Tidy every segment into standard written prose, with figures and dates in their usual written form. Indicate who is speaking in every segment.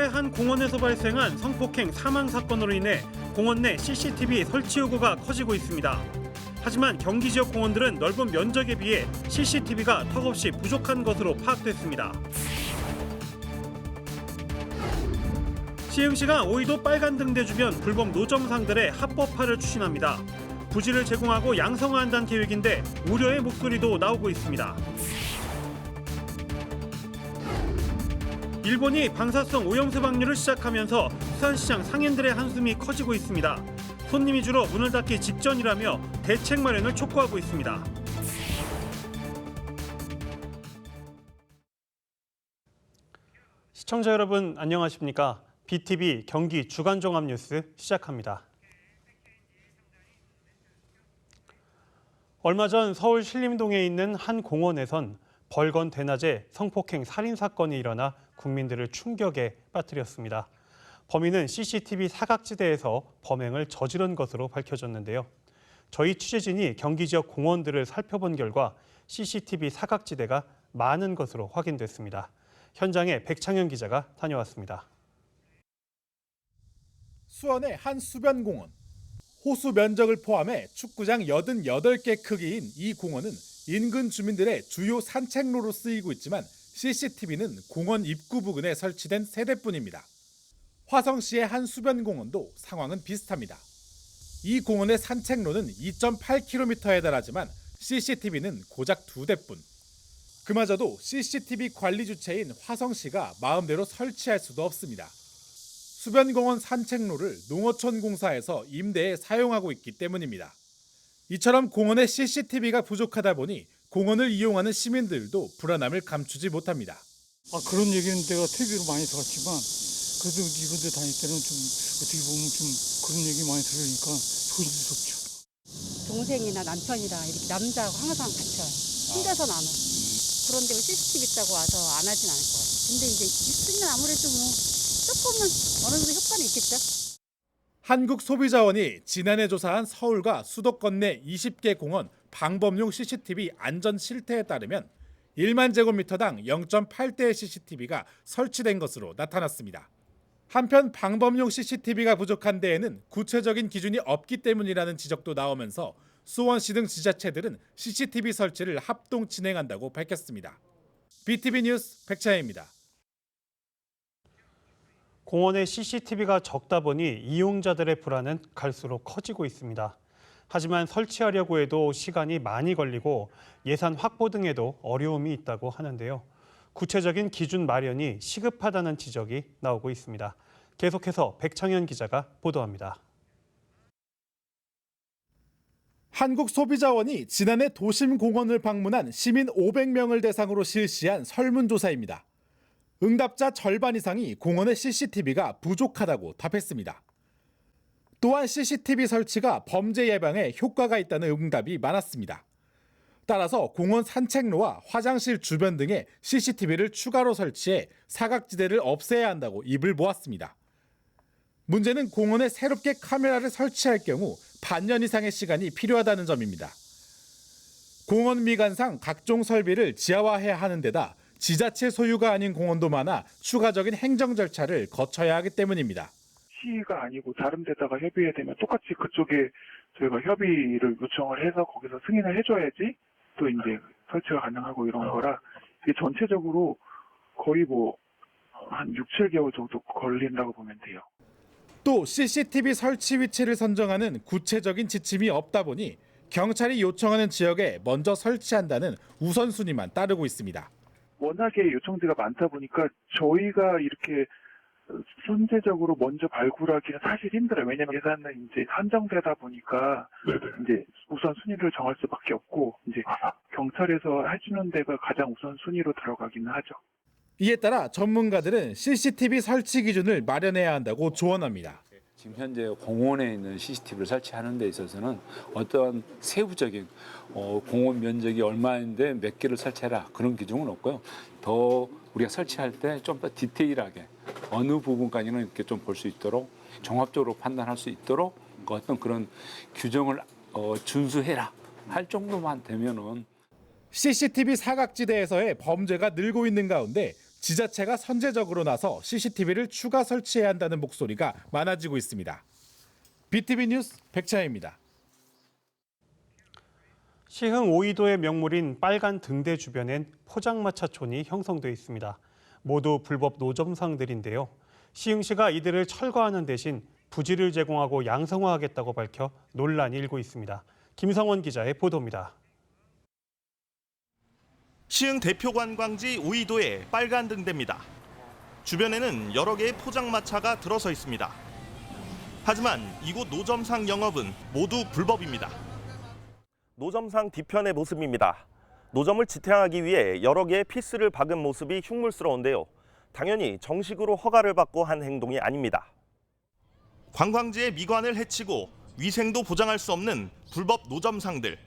Speaker 1: 서울의 한 공원에서 발생한 성폭행 사망 사건으로 인해 공원 내 CCTV 설치 요구가 커지고 있습니다. 하지만 경기 지역 공원들은 넓은 면적에 비해 CCTV가 턱없이 부족한 것으로 파악됐습니다. 시흥시가 오이도 빨간등대 주변 불법 노점상들의 합법화를 추진합니다. 부지를 제공하고 양성화한다는 계획인데 우려의 목소리도 나오고 있습니다. 일본이 방사성 오염수 방류를 시작하면서 수산시장 상인들의 한숨이 커지고 있습니다. 손님이 줄어 문을 닫기 직전이라며 대책 마련을 촉구하고 있습니다. 시청자 여러분 안녕하십니까? BTV 경기 주간종합뉴스 시작합니다. 얼마 전 서울 신림동에 있는 한 공원에선 벌건 대낮에 성폭행 살인 사건이 일어나 국민들을 충격에 빠뜨렸습니다. 범인은 CCTV 사각지대에서 범행을 저지른 것으로 밝혀졌는데요. 저희 취재진이 경기 지역 공원들을 살펴본 결과 CCTV 사각지대가 많은 것으로 확인됐습니다. 현장에 백창현 기자가 다녀왔습니다.
Speaker 2: 수원의 한 수변공원. 호수 면적을 포함해 축구장 88개 크기인 이 공원은 인근 주민들의 주요 산책로로 쓰이고 있지만 CCTV는 공원 입구 부근에 설치된 3대뿐입니다. 화성시의 한 수변공원도 상황은 비슷합니다. 이 공원의 산책로는 2.8km에 달하지만 CCTV는 고작 2대뿐. 그마저도 CCTV 관리 주체인 화성시가 마음대로 설치할 수도 없습니다. 수변공원 산책로를 농어촌 공사에서 임대에 사용하고 있기 때문입니다. 이처럼 공원에 CCTV가 부족하다 보니 공원을 이용하는 시민들도 불안함을 감추지 못합니다.
Speaker 3: 그런 얘기는 내가 TV로 많이 들었지만 그래도 이런 데 다닐 때는 좀 어떻게 보면 좀 그런 얘기 많이 들으니까 소름스럽죠.
Speaker 4: 동생이나 남편이랑 이렇게 남자하고 항상 같이 와요. 혼자서는 안 와요. 그런데 CCTV 있다고 와서 안 하진 않을 것 같아요. 근데 이제 있으면 아무래도 뭐 조금은 어느 정도 효과는 있겠죠.
Speaker 2: 한국소비자원이 지난해 조사한 서울과 수도권 내 20개 공원 방범용 CCTV 안전 실태에 따르면 1만 제곱미터당 0.8대의 CCTV가 설치된 것으로 나타났습니다. 한편 방범용 CCTV가 부족한 데에는 구체적인 기준이 없기 때문이라는 지적도 나오면서 수원시 등 지자체들은 CCTV 설치를 합동 진행한다고 밝혔습니다. BTV 뉴스 백차혜입니다.
Speaker 1: 공원에 CCTV가 적다 보니 이용자들의 불안은 갈수록 커지고 있습니다. 하지만 설치하려고 해도 시간이 많이 걸리고 예산 확보 등에도 어려움이 있다고 하는데요. 구체적인 기준 마련이 시급하다는 지적이 나오고 있습니다. 계속해서 백창현 기자가 보도합니다.
Speaker 2: 한국소비자원이 지난해 도심공원을 방문한 시민 500명을 대상으로 실시한 설문조사입니다. 응답자 절반 이상이 공원의 CCTV가 부족하다고 답했습니다. 또한 CCTV 설치가 범죄 예방에 효과가 있다는 응답이 많았습니다. 따라서 공원 산책로와 화장실 주변 등에 CCTV를 추가로 설치해 사각지대를 없애야 한다고 입을 모았습니다. 문제는 공원에 새롭게 카메라를 설치할 경우 반년 이상의 시간이 필요하다는 점입니다. 공원 미관상 각종 설비를 지하화해야 하는 데다 지자체 소유가 아닌 공원도 많아 추가적인 행정 절차를 거쳐야 하기 때문입니다.
Speaker 5: 시가 아니고 다른 데다가 협의해야 되면 똑같이 그쪽에 저희가 협의를 요청을 해서 거기서 승인을 해줘야지 또 이제 설치가 가능하고 이런 거라 이게 전체적으로 거의 한 6, 7개월 정도 걸린다고 보면 돼요.
Speaker 2: 또 CCTV 설치 위치를 선정하는 구체적인 지침이 없다 보니 경찰이 요청하는 지역에 먼저 설치한다는 우선순위만 따르고 있습니다.
Speaker 5: 워낙에 요청지가 많다 보니까 저희가 이렇게 선제적으로 먼저 발굴하기는 사실 힘들어요. 왜냐하면 예산은 이제 한정되다 보니까 이제 우선 순위를 정할 수밖에 없고 이제 경찰에서 해주는 데가 가장 우선 순위로 들어가기는 하죠.
Speaker 2: 이에 따라 전문가들은 CCTV 설치 기준을 마련해야 한다고 조언합니다.
Speaker 6: 지금 현재 공원에 있는 CCTV를 설치하는 데 있어서는 어떤 세부적인 공원 면적이 얼마인데 몇 개를 설치해라 그런 기준은 없고요. 더 우리가 설치할 때 좀 더 디테일하게 어느 부분까지는 이렇게 좀 볼 수 있도록 종합적으로 판단할 수 있도록 어떤 그런 규정을 준수해라 할 정도만 되면은
Speaker 2: CCTV 사각지대에서의 범죄가 늘고 있는 가운데 지자체가 선제적으로 나서 CCTV를 추가 설치해야 한다는 목소리가 많아지고 있습니다. BTV 뉴스 백차혜입니다.
Speaker 1: 시흥 오이도의 명물인 빨간 등대 주변엔 포장마차촌이 형성돼 있습니다. 모두 불법 노점상들인데요. 시흥시가 이들을 철거하는 대신 부지를 제공하고 양성화하겠다고 밝혀 논란이 일고 있습니다. 김성원 기자의 보도입니다.
Speaker 7: 시흥 대표 관광지 오이도의 빨간 등대입니다. 주변에는 여러 개의 포장마차가 들어서 있습니다. 하지만 이곳 노점상 영업은 모두 불법입니다. 노점상 뒤편의 모습입니다. 노점을 지탱하기 위해 여러 개의 피스를 박은 모습이 흉물스러운데요. 당연히 정식으로 허가를 받고 한 행동이 아닙니다. 관광지의 미관을 해치고 위생도 보장할 수 없는 불법 노점상들.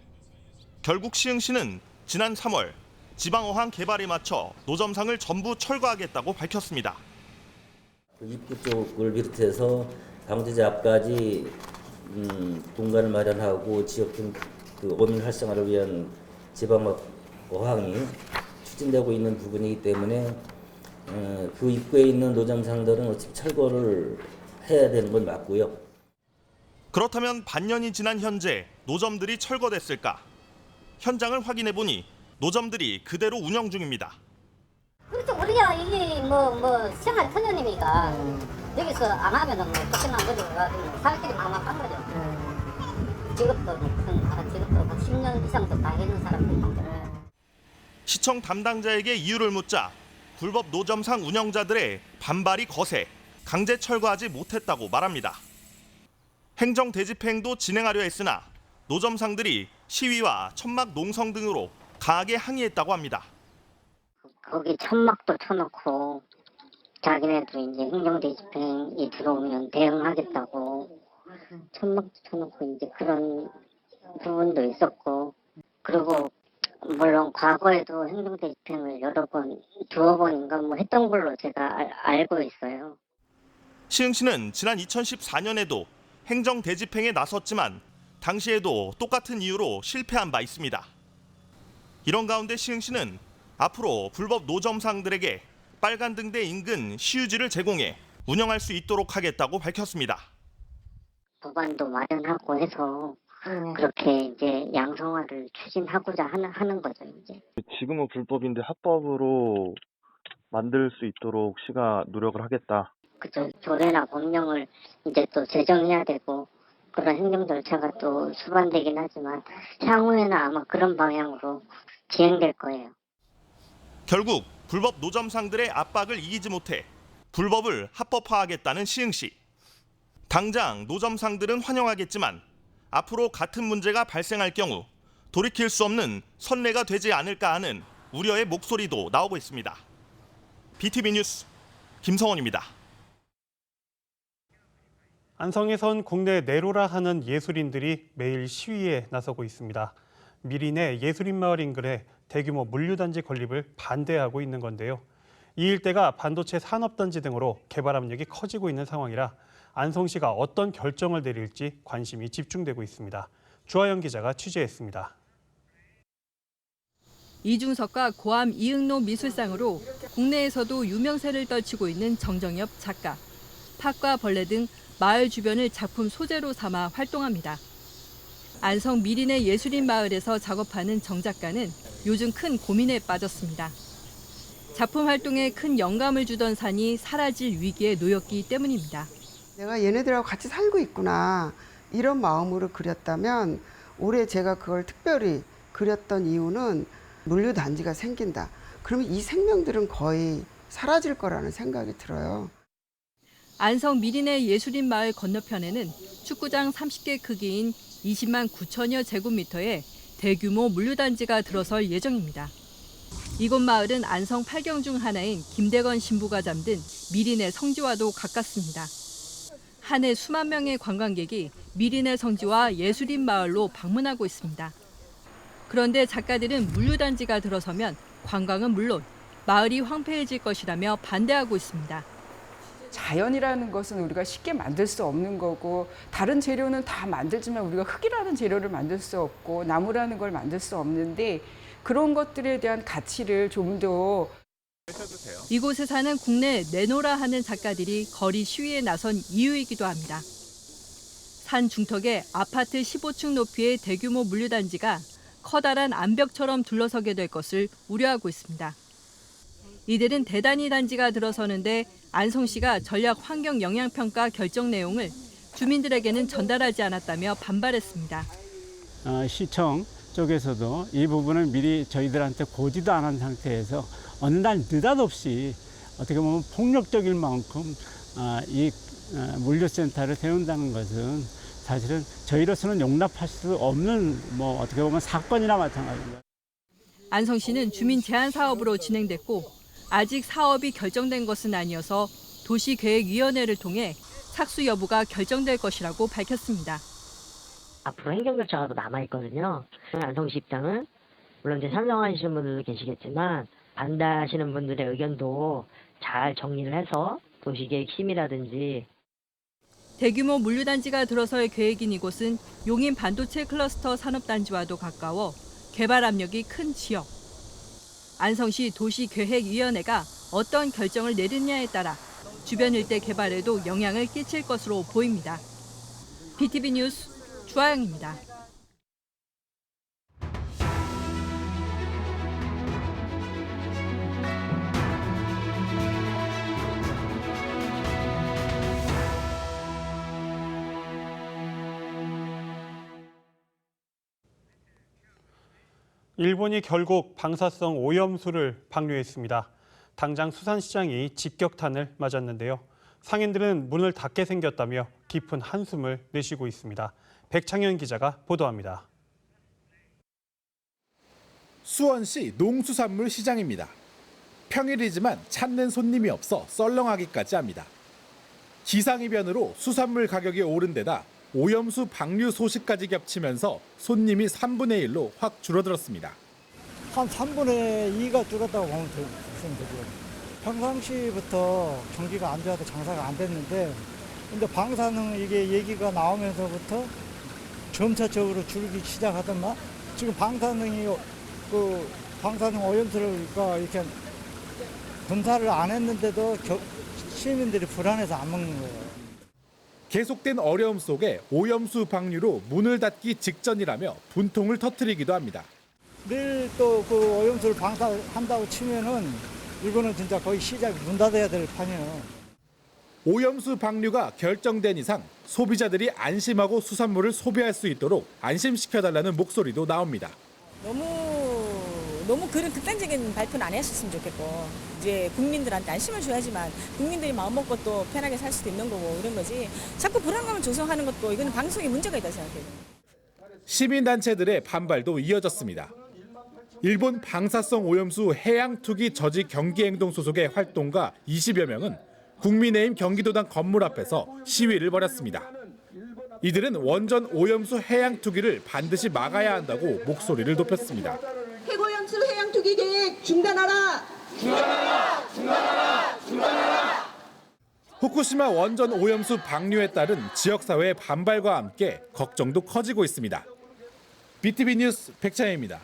Speaker 7: 결국 시흥시는 지난 3월 지방어항 개발에 맞춰 노점상을 전부 철거하겠다고 밝혔습니다.
Speaker 8: 입구 쪽을 비롯해서 방제제 앞까지 공간을 마련하고 지역적 어민 활성화를 위한 지방어항이 추진되고 있는 부분이기 때문에 그 입구에 있는 노점상들은 어차피 철거를 해야 되는 건 맞고요.
Speaker 7: 그렇다면 반년이 지난 현재 노점들이 철거됐을까? 현장을 확인해 보니 노점들이 그대로 운영 중입니다.
Speaker 9: 그렇죠. 우리가 이게 뭐 생활 터전이니까 여기서 안 하면은 뭐 쫓겨난 거죠. 사람들이 막막한 거죠. 직업도 한 10년 이상도 다 있는 사람들이.
Speaker 7: 시청 담당자에게 이유를 묻자 불법 노점상 운영자들의 반발이 거세 강제 철거하지 못했다고 말합니다. 행정 대집행도 진행하려 했으나 노점상들이 시위와 천막 농성 등으로 강하게 항의했다고 합니다.
Speaker 9: 거기 천막도 쳐놓고 자기네도 이제 행정대집행이 들어오면 대응하겠다고 천막도 쳐놓고 이제 그런 부분도 있었고, 그리고 물론 과거에도 행정대집행을 여러 번, 두어 번인가 뭐 했던 걸로 제가 알고 있어요.
Speaker 7: 시흥시는 지난 2014년에도 행정대집행에 나섰지만 당시에도 똑같은 이유로 실패한 바 있습니다. 이런 가운데 시흥시는 앞으로 불법 노점상들에게 빨간 등대 인근 시유지를 제공해 운영할 수 있도록 하겠다고 밝혔습니다.
Speaker 9: 법안도 마련하고 해서 그렇게 이제 양성화를 추진하고자 하는 거죠, 이제.
Speaker 10: 지금은 불법인데 합법으로 만들 수 있도록 시가 노력을 하겠다.
Speaker 9: 그죠. 조례나 법령을 이제 또 제정해야 되고 그런 행정 절차가 또 수반되긴 하지만 향후에는 아마 그런 방향으로 진행될 거예요.
Speaker 7: 결국 불법 노점상들의 압박을 이기지 못해 불법을 합법화하겠다는 시흥시. 당장 노점상들은 환영하겠지만 앞으로 같은 문제가 발생할 경우 돌이킬 수 없는 선례가 되지 않을까 하는 우려의 목소리도 나오고 있습니다. BTV 뉴스 김성원입니다.
Speaker 1: 안성에선 국내 내로라 하는 예술인들이 매일 시위에 나서고 있습니다. 미린의 예술인마을 인근에 대규모 물류단지 건립을 반대하고 있는 건데요. 이 일대가 반도체 산업단지 등으로 개발 압력이 커지고 있는 상황이라 안성시가 어떤 결정을 내릴지 관심이 집중되고 있습니다. 주하영 기자가 취재했습니다.
Speaker 11: 이중석과 고암 이응로 미술상으로 국내에서도 유명세를 떨치고 있는 정정엽 작가. 팥과 벌레 등 마을 주변을 작품 소재로 삼아 활동합니다. 안성 미린의 예술인 마을에서 작업하는 정 작가는 요즘 큰 고민에 빠졌습니다. 작품 활동에 큰 영감을 주던 산이 사라질 위기에 놓였기 때문입니다.
Speaker 12: 내가 얘네들하고 같이 살고 있구나 이런 마음으로 그렸다면 올해 제가 그걸 특별히 그렸던 이유는 물류단지가 생긴다. 그러면 이 생명들은 거의 사라질 거라는 생각이 들어요.
Speaker 11: 안성 미린의 예술인 마을 건너편에는 축구장 30개 크기인 20만 9천여 제곱미터의 대규모 물류단지가 들어설 예정입니다. 이곳 마을은 안성 8경 중 하나인 김대건 신부가 잠든 미린의 성지와도 가깝습니다. 한 해 수만 명의 관광객이 미린의 성지와 예술인 마을로 방문하고 있습니다. 그런데 작가들은 물류단지가 들어서면 관광은 물론 마을이 황폐해질 것이라며 반대하고 있습니다.
Speaker 13: 자연이라는 것은 우리가 쉽게 만들 수 없는 거고 다른 재료는 다 만들지만 우리가 흙이라는 재료를 만들 수 없고 나무라는 걸 만들 수 없는데 그런 것들에 대한 가치를 좀 더
Speaker 11: 이곳에 사는 국내 내노라 하는 작가들이 거리 시위에 나선 이유이기도 합니다. 산 중턱에 아파트 15층 높이의 대규모 물류단지가 커다란 암벽처럼 둘러서게 될 것을 우려하고 있습니다. 이들은 대단위 단지가 들어서는데 안성시가 전략 환경 영향평가 결정 내용을 주민들에게는 전달하지 않았다며 반발했습니다.
Speaker 14: 시청 쪽에서도 이 부분을 미리 저희들한테 고지도 않은 상태에서 어느 날 느닷없이 어떻게 보면 폭력적일 만큼 이 물류센터를 세운다는 것은 사실은 저희로서는 용납할 수 없는 어떻게 보면 사건이나 마찬가지입니다.
Speaker 11: 안성시는 주민 제한 사업으로 진행됐고 아직 사업이 결정된 것은 아니어서 도시계획위원회를 통해 착수 여부가 결정될 것이라고 밝혔습니다.
Speaker 15: 앞으로 행정절차가 또 남아있거든요. 안성시 입장은 물론 이제 찬성하시는 분들도 계시겠지만 반대하시는 분들의 의견도 잘 정리를 해서 도시계획 심의라든지.
Speaker 11: 대규모 물류단지가 들어설 계획인 이곳은 용인 반도체 클러스터 산업단지와도 가까워 개발 압력이 큰 지역. 안성시 도시계획위원회가 어떤 결정을 내리느냐에 따라 주변 일대 개발에도 영향을 끼칠 것으로 보입니다. BTV 뉴스 주아영입니다.
Speaker 1: 일본이 결국 방사성 오염수를 방류했습니다. 당장 수산시장이 직격탄을 맞았는데요. 상인들은 문을 닫게 생겼다며 깊은 한숨을 내쉬고 있습니다. 백창현 기자가 보도합니다.
Speaker 2: 수원시 농수산물 시장입니다. 평일이지만 찾는 손님이 없어 썰렁하기까지 합니다. 기상이변으로 수산물 가격이 오른 데다 오염수 방류 소식까지 겹치면서 손님이 3분의 1로 확 줄어들었습니다.
Speaker 3: 한 3분의 2가 줄었다고 보면 되죠. 평상시부터 경기가 안 좋아서 장사가 안 됐는데 근데 방사능 이게 얘기가 나오면서부터 점차적으로 줄기 시작하더만 지금 방사능 오염수를 이렇게 검사를 안 했는데도 시민들이 불안해서 안 먹는 거예요.
Speaker 2: 계속된 어려움 속에 오염수 방류로 문을 닫기 직전이라며 분통을 터뜨리기도 합니다.
Speaker 3: 내일 또 그 오염수를 방사한다고 치면은 이거는 진짜 거의 시작이 문 닫아야 될 판이에요.
Speaker 2: 오염수 방류가 결정된 이상 소비자들이 안심하고 수산물을 소비할 수 있도록 안심시켜달라는 목소리도 나옵니다.
Speaker 16: 너무 그런 극단적인 발표는 안 했었으면 좋겠고 이제 국민들한테 안심을 줘야지만 국민들이 마음 먹고 또 편하게 살 수도 있는 거고 이런 거지 자꾸 불안감을 조성하는 것도 이거는 방송에 문제가 있다고 생각해요.
Speaker 2: 시민단체들의 반발도 이어졌습니다. 일본 방사성 오염수 해양 투기 저지 경기행동 소속의 활동가 20여 명은 국민의힘 경기도당 건물 앞에서 시위를 벌였습니다. 이들은 원전 오염수 해양 투기를 반드시 막아야 한다고 목소리를 높였습니다.
Speaker 17: 핵오염수 해양 투기 계획 중단하라! 중단하라! 중단하라! 중단하라!
Speaker 2: 후쿠시마 원전 오염수 방류에 따른 지역사회의 반발과 함께 걱정도 커지고 있습니다. BTV 뉴스 백찬현입니다.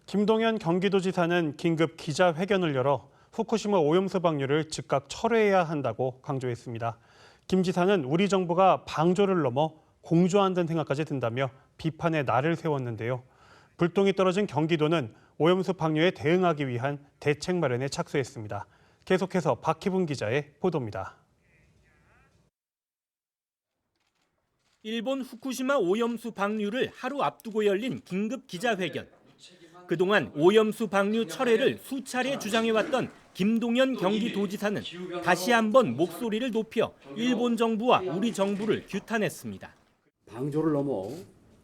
Speaker 1: 김동연 경기도지사는 긴급 기자회견을 열어 후쿠시마 오염수 방류를 즉각 철회해야 한다고 강조했습니다. 김 지사는 우리 정부가 방조를 넘어 공조한다는 생각까지 든다며 비판의 날을 세웠는데요. 불똥이 떨어진 경기도는 오염수 방류에 대응하기 위한 대책 마련에 착수했습니다. 계속해서 박희분 기자의 보도입니다.
Speaker 18: 일본 후쿠시마 오염수 방류를 하루 앞두고 열린 긴급 기자회견. 그동안 오염수 방류 철회를 수차례 주장해왔던 김동연 경기도지사는 다시 한번 목소리를 높여 일본 정부와 우리 정부를 규탄했습니다.
Speaker 19: 방조를 넘어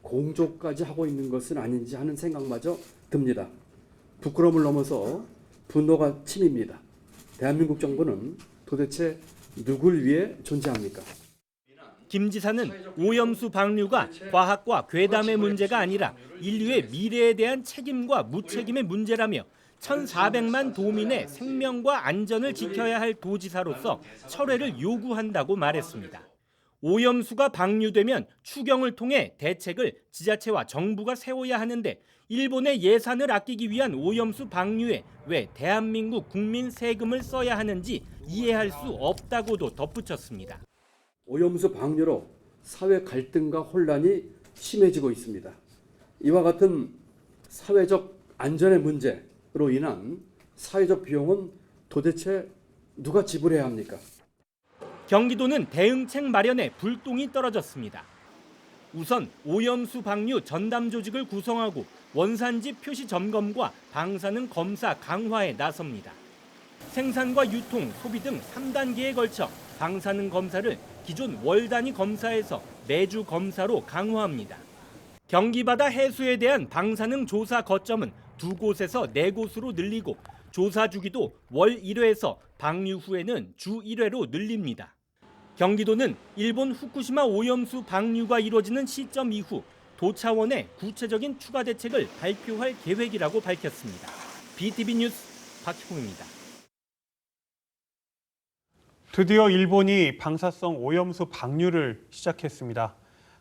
Speaker 19: 공조까지 하고 있는 것은 아닌지 하는 생각마저 듭니다. 부끄러움을 넘어서 분노가 치밉니다. 대한민국 정부는 도대체 누굴 위해 존재합니까?
Speaker 18: 김 지사는 오염수 방류가 과학과 괴담의 문제가 아니라 인류의 미래에 대한 책임과 무책임의 문제라며 1,400만 도민의 생명과 안전을 지켜야 할 도지사로서 철회를 요구한다고 말했습니다. 오염수가 방류되면 추경을 통해 대책을 지자체와 정부가 세워야 하는데 일본의 예산을 아끼기 위한 오염수 방류에 왜 대한민국 국민 세금을 써야 하는지 이해할 수 없다고도 덧붙였습니다.
Speaker 19: 오염수 방류로 사회 갈등과 혼란이 심해지고 있습니다. 이와 같은 사회적 안전의 문제로 인한 사회적 비용은 도대체 누가 지불해야 합니까?
Speaker 18: 경기도는 대응책 마련에 불똥이 떨어졌습니다. 우선 오염수 방류 전담 조직을 구성하고 원산지 표시 점검과 방사능 검사 강화에 나섭니다. 생산과 유통, 소비 등 3단계에 걸쳐 방사능 검사를 기존 월 단위 검사에서 매주 검사로 강화합니다. 경기바다 해수에 대한 방사능 조사 거점은 2곳에서 4곳으로 늘리고 조사 주기도 월 1회에서 방류 후에는 주 1회로 늘립니다. 경기도는 일본 후쿠시마 오염수 방류가 이루어지는 시점 이후 도 차원의 구체적인 추가 대책을 발표할 계획이라고 밝혔습니다. BTV 뉴스 박희봉입니다.
Speaker 1: 드디어 일본이 방사성 오염수 방류를 시작했습니다.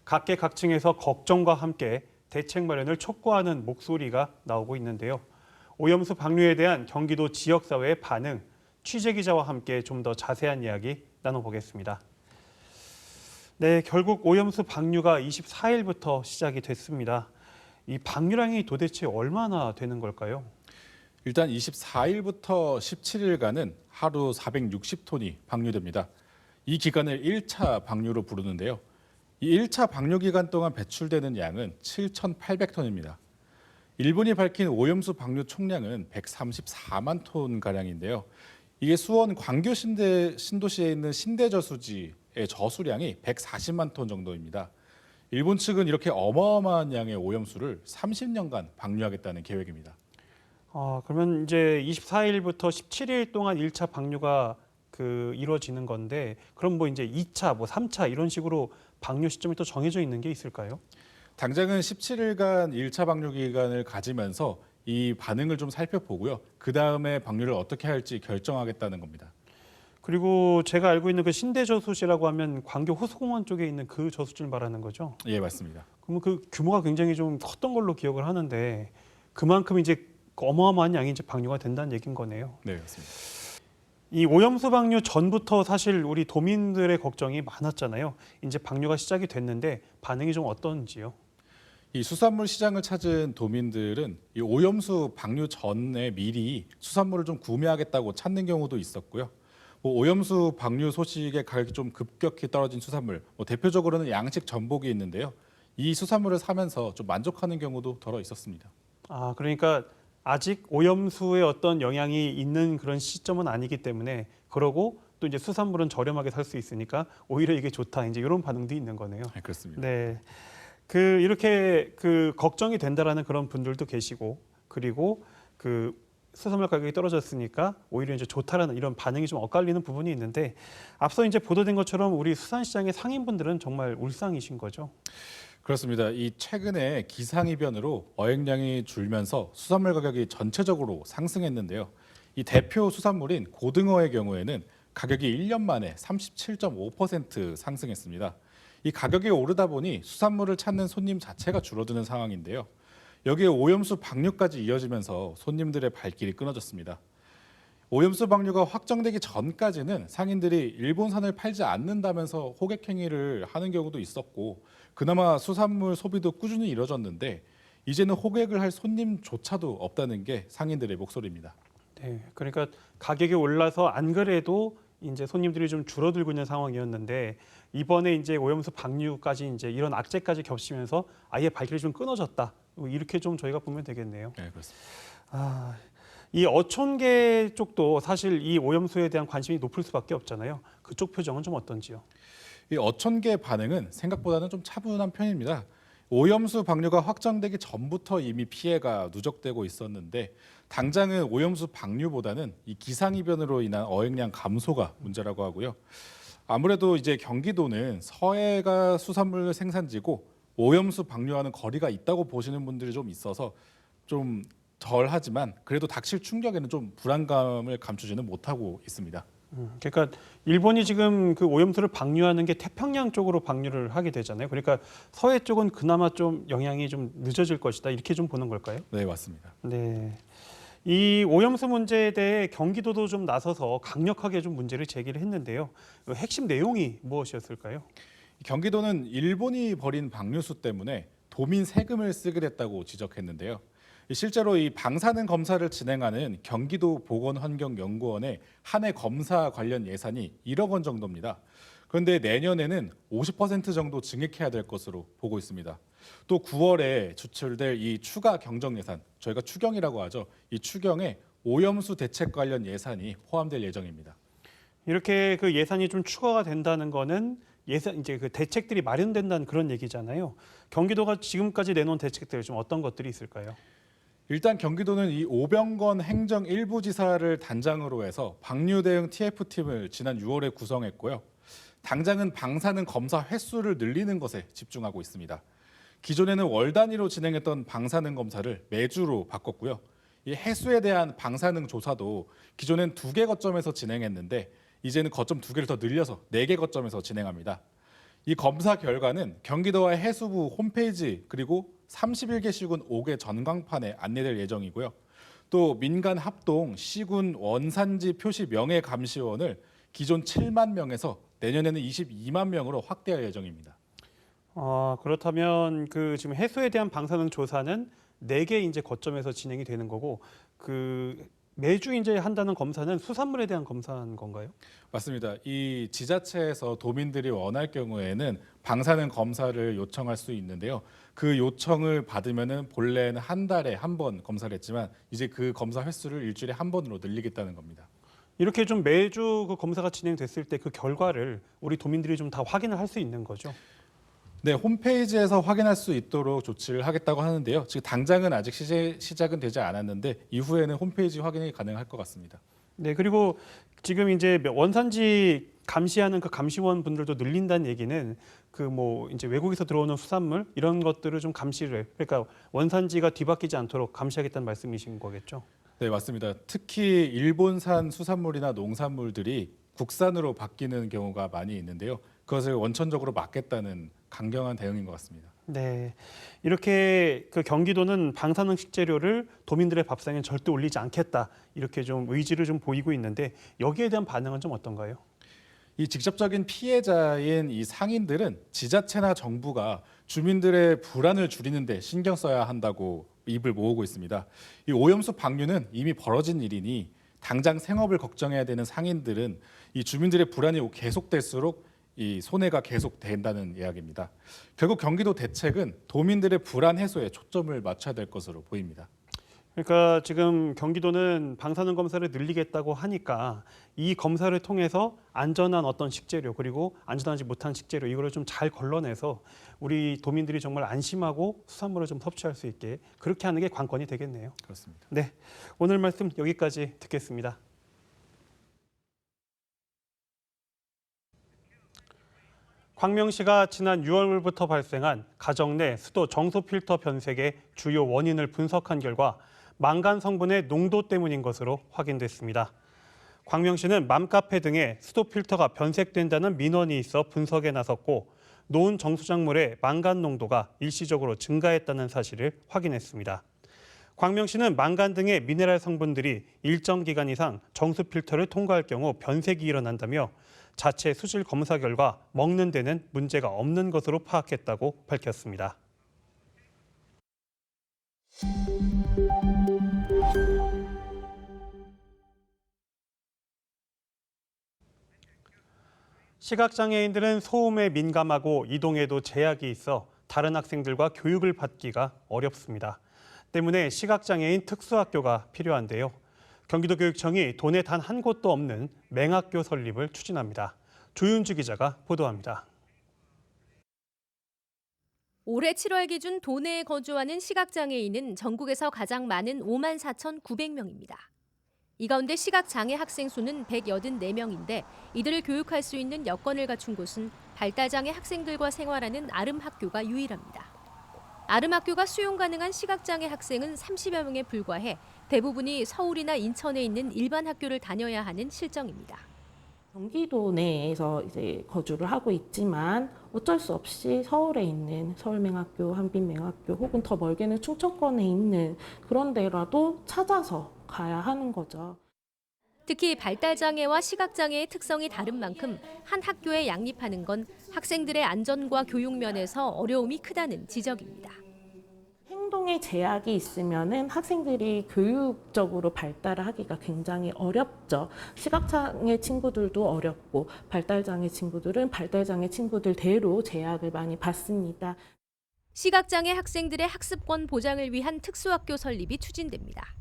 Speaker 1: 각계각층에서 걱정과 함께 대책 마련을 촉구하는 목소리가 나오고 있는데요. 오염수 방류에 대한 경기도 지역사회의 반응, 취재기자와 함께 좀 더 자세한 이야기 나눠보겠습니다. 네, 결국 오염수 방류가 24일부터 시작이 됐습니다. 이 방류량이 도대체 얼마나 되는 걸까요?
Speaker 20: 일단 24일부터 17일간은 하루 460톤이 방류됩니다. 이 기간을 1차 방류로 부르는데요. 이 1차 방류 기간 동안 배출되는 양은 7,800톤입니다. 일본이 밝힌 오염수 방류 총량은 134만 톤가량인데요. 이게 수원 광교 신도시에 있는 신대저수지의 저수량이 140만 톤 정도입니다. 일본 측은 이렇게 어마어마한 양의 오염수를 30년간 방류하겠다는 계획입니다.
Speaker 1: 그러면 이제 24일부터 17일 동안 1차 방류가 이루어지는 건데, 그럼 뭐 이제 2차, 3차 이런 식으로 방류 시점이 또 정해져 있는 게 있을까요?
Speaker 20: 당장은 17일간 1차 방류 기간을 가지면서 이 반응을 좀 살펴보고요. 그 다음에 방류를 어떻게 할지 결정하겠다는 겁니다.
Speaker 1: 그리고 제가 알고 있는 그 신대저수지라고 하면 광교 호수공원 쪽에 있는 그 저수지를 말하는 거죠?
Speaker 20: 예, 맞습니다.
Speaker 1: 그러면 그 규모가 굉장히 좀 컸던 걸로 기억을 하는데 그만큼 이제 어마어마한 양이 이제 방류가 된다는 얘기인 거네요.
Speaker 20: 네, 맞습니다.
Speaker 1: 이 오염수 방류 전부터 사실 우리 도민들의 걱정이 많았잖아요. 이제 방류가 시작이 됐는데 반응이 좀 어떤지요?
Speaker 20: 이 수산물 시장을 찾은 도민들은 이 오염수 방류 전에 미리 수산물을 좀 구매하겠다고 찾는 경우도 있었고요. 오염수 방류 소식에 가격이 좀 급격히 떨어진 수산물, 대표적으로는 양식 전복이 있는데요. 이 수산물을 사면서 좀 만족하는 경우도 덜어 있었습니다.
Speaker 1: 그러니까 아직 오염수의 어떤 영향이 있는 그런 시점은 아니기 때문에, 그러고 또 이제 수산물은 저렴하게 살 수 있으니까 오히려 이게 좋다, 이제 이런 반응도 있는 거네요.
Speaker 20: 네, 그렇습니다.
Speaker 1: 네, 이렇게 걱정이 된다라는 그런 분들도 계시고, 그리고 수산물 가격이 떨어졌으니까 오히려 이제 좋다라는 이런 반응이 좀 엇갈리는 부분이 있는데, 앞서 이제 보도된 것처럼 우리 수산시장의 상인분들은 정말 울상이신 거죠?
Speaker 20: 그렇습니다. 이 최근에 기상이변으로 어획량이 줄면서 수산물 가격이 전체적으로 상승했는데요. 이 대표 수산물인 고등어의 경우에는 가격이 1년 만에 37.5% 상승했습니다. 이 가격이 오르다 보니 수산물을 찾는 손님 자체가 줄어드는 상황인데요. 여기에 오염수 방류까지 이어지면서 손님들의 발길이 끊어졌습니다. 오염수 방류가 확정되기 전까지는 상인들이 일본산을 팔지 않는다면서 호객 행위를 하는 경우도 있었고, 그나마 수산물 소비도 꾸준히 이뤄졌는데 이제는 호객을 할 손님조차도 없다는 게 상인들의 목소리입니다.
Speaker 1: 네, 그러니까 가격이 올라서 안 그래도 이제 손님들이 좀 줄어들고 있는 상황이었는데, 이번에 이제 오염수 방류까지 이제 이런 악재까지 겹치면서 아예 발길이 좀 끊어졌다, 이렇게 좀 저희가 보면 되겠네요.
Speaker 20: 네, 그렇습니다.
Speaker 1: 이 어촌계 쪽도 사실 이 오염수에 대한 관심이 높을 수밖에 없잖아요. 그쪽 표정은 좀 어떤지요?
Speaker 20: 이 어촌계 반응은 생각보다는 좀 차분한 편입니다. 오염수 방류가 확정되기 전부터 이미 피해가 누적되고 있었는데, 당장은 오염수 방류보다는 이 기상이변으로 인한 어획량 감소가 문제라고 하고요. 아무래도 이제 경기도는 서해가 수산물 생산지고 오염수 방류하는 거리가 있다고 보시는 분들이 좀 있어서 좀 덜하지만 그래도 닥칠 충격에는 좀 불안감을 감추지는 못하고 있습니다.
Speaker 1: 그러니까 일본이 지금 그 오염수를 방류하는 게 태평양 쪽으로 방류를 하게 되잖아요. 그러니까 서해 쪽은 그나마 좀 영향이 좀 늦어질 것이다. 이렇게 좀 보는 걸까요?
Speaker 20: 네, 맞습니다.
Speaker 1: 네. 이 오염수 문제에 대해 경기도도 좀 나서서 강력하게 좀 문제를 제기를 했는데요. 핵심 내용이 무엇이었을까요?
Speaker 20: 경기도는 일본이 벌인 방류수 때문에 도민 세금을 쓰게 됐다고 지적했는데요. 실제로 이 방사능 검사를 진행하는 경기도 보건환경연구원의 한 해 검사 관련 예산이 1억 원 정도입니다. 그런데 내년에는 50% 정도 증액해야 될 것으로 보고 있습니다. 또 9월에 추출될 이 추가 경정 예산, 저희가 추경이라고 하죠. 이 추경에 오염수 대책 관련 예산이 포함될 예정입니다.
Speaker 1: 이렇게 그 예산이 좀 추가가 된다는 거는 예산 이제 그 대책들이 마련된다는 그런 얘기잖아요. 경기도가 지금까지 내놓은 대책들 좀 어떤 것들이 있을까요?
Speaker 20: 일단 경기도는 이 오병건 행정 일부지사를 단장으로 해서 방류 대응 TF팀을 지난 6월에 구성했고요. 당장은 방사능 검사 횟수를 늘리는 것에 집중하고 있습니다. 기존에는 월 단위로 진행했던 방사능 검사를 매주로 바꿨고요. 이 해수에 대한 방사능 조사도 기존엔 2개 거점에서 진행했는데 이제는 거점 2개를 더 늘려서 4개 거점에서 진행합니다. 이 검사 결과는 경기도와 해수부 홈페이지 그리고 31개 시군 5개 전광판에 안내될 예정이고요. 또 민간 합동 시군 원산지 표시 명예 감시원을 기존 7만 명에서 내년에는 22만 명으로 확대할 예정입니다.
Speaker 1: 그렇다면 그 지금 해수에 대한 방사능 조사는 4개 이제 거점에서 진행이 되는 거고 그 매주 이제 한다는 검사는 수산물에 대한 검사인 건가요?
Speaker 20: 맞습니다. 이 지자체에서 도민들이 원할 경우에는 방사능 검사를 요청할 수 있는데요. 그 요청을 받으면은 본래는 한 달에 한 번 검사를 했지만 이제 그 검사 횟수를 일주일에 한 번으로 늘리겠다는 겁니다.
Speaker 1: 이렇게 좀 매주 그 검사가 진행됐을 때 그 결과를 우리 도민들이 좀 다 확인을 할 수 있는 거죠?
Speaker 20: 네, 홈페이지에서 확인할 수 있도록 조치를 하겠다고 하는데요. 지금 당장은 아직 시작은 되지 않았는데 이후에는 홈페이지 확인이 가능할 것 같습니다.
Speaker 1: 네, 그리고 지금 이제 원산지 감시하는 그 감시원 분들도 늘린다는 얘기는 그 뭐 이제 외국에서 들어오는 수산물 이런 것들을 좀 감시를 그러니까 원산지가 뒤바뀌지 않도록 감시하겠다는 말씀이신 거겠죠?
Speaker 20: 네, 맞습니다. 특히 일본산 수산물이나 농산물들이 국산으로 바뀌는 경우가 많이 있는데요. 그것을 원천적으로 막겠다는 강경한 대응인 것 같습니다.
Speaker 1: 네, 이렇게 그 경기도는 방사능 식재료를 도민들의 밥상에 절대 올리지 않겠다 이렇게 좀 의지를 좀 보이고 있는데 여기에 대한 반응은 좀 어떤가요?
Speaker 20: 이 직접적인 피해자인 이 상인들은 지자체나 정부가 주민들의 불안을 줄이는 데 신경 써야 한다고 입을 모으고 있습니다. 이 오염수 방류는 이미 벌어진 일이니 당장 생업을 걱정해야 되는 상인들은 이 주민들의 불안이 계속될수록 이 손해가 계속된다는 이야기입니다. 결국 경기도 대책은 도민들의 불안 해소에 초점을 맞춰야 될 것으로 보입니다.
Speaker 1: 그러니까 지금 경기도는 방사능 검사를 늘리겠다고 하니까 이 검사를 통해서 안전한 어떤 식재료 그리고 안전하지 못한 식재료 이거를 좀 잘 걸러내서 우리 도민들이 정말 안심하고 수산물을 좀 섭취할 수 있게 그렇게 하는 게 관건이 되겠네요.
Speaker 20: 그렇습니다.
Speaker 1: 네, 오늘 말씀 여기까지 듣겠습니다. 광명시가 지난 6월부터 발생한 가정 내 수도 정수 필터 변색의 주요 원인을 분석한 결과 망간 성분의 농도 때문인 것으로 확인됐습니다. 광명시는 맘카페 등의 수도 필터가 변색된다는 민원이 있어 분석에 나섰고 노은 정수작물의 망간 농도가 일시적으로 증가했다는 사실을 확인했습니다. 광명시는 망간 등의 미네랄 성분들이 일정 기간 이상 정수 필터를 통과할 경우 변색이 일어난다며 자체 수질 검사 결과 먹는 데는 문제가 없는 것으로 파악했다고 밝혔습니다. 시각장애인들은 소음에 민감하고 이동에도 제약이 있어 다른 학생들과 교육을 받기가 어렵습니다. 때문에 시각장애인 특수학교가 필요한데요. 경기도교육청이 도내 단 한 곳도 없는 맹학교 설립을 추진합니다. 조윤주 기자가 보도합니다.
Speaker 21: 올해 7월 기준 도내에 거주하는 시각장애인은 전국에서 가장 많은 54,900명입니다. 이 가운데 시각장애 학생 수는 184명인데 이들을 교육할 수 있는 여건을 갖춘 곳은 발달장애 학생들과 생활하는 아름학교가 유일합니다. 아름학교가 수용 가능한 시각장애 학생은 30여 명에 불과해 대부분이 서울이나 인천에 있는 일반 학교를 다녀야 하는 실정입니다.
Speaker 4: 경기도 내에서 이제 거주를 하고 있지만 어쩔 수 없이 서울에 있는 서울맹학교, 한빛맹학교 혹은 더 멀게는 충청권에 있는 그런 데라도 찾아서 가야 하는 거죠.
Speaker 21: 특히 발달장애와 시각장애의 특성이 다른 만큼 한 학교에 양립하는 건 학생들의 안전과 교육 면에서 어려움이 크다는 지적입니다.
Speaker 4: 행동에 제약이 있으면은 학생들이 교육적으로 발달을 하기가 굉장히 어렵죠. 시각장애 친구들도 어렵고 발달장애 친구들은 발달장애 친구들대로 제약을 많이 받습니다.
Speaker 21: 시각장애 학생들의 학습권 보장을 위한 특수학교 설립이 추진됩니다.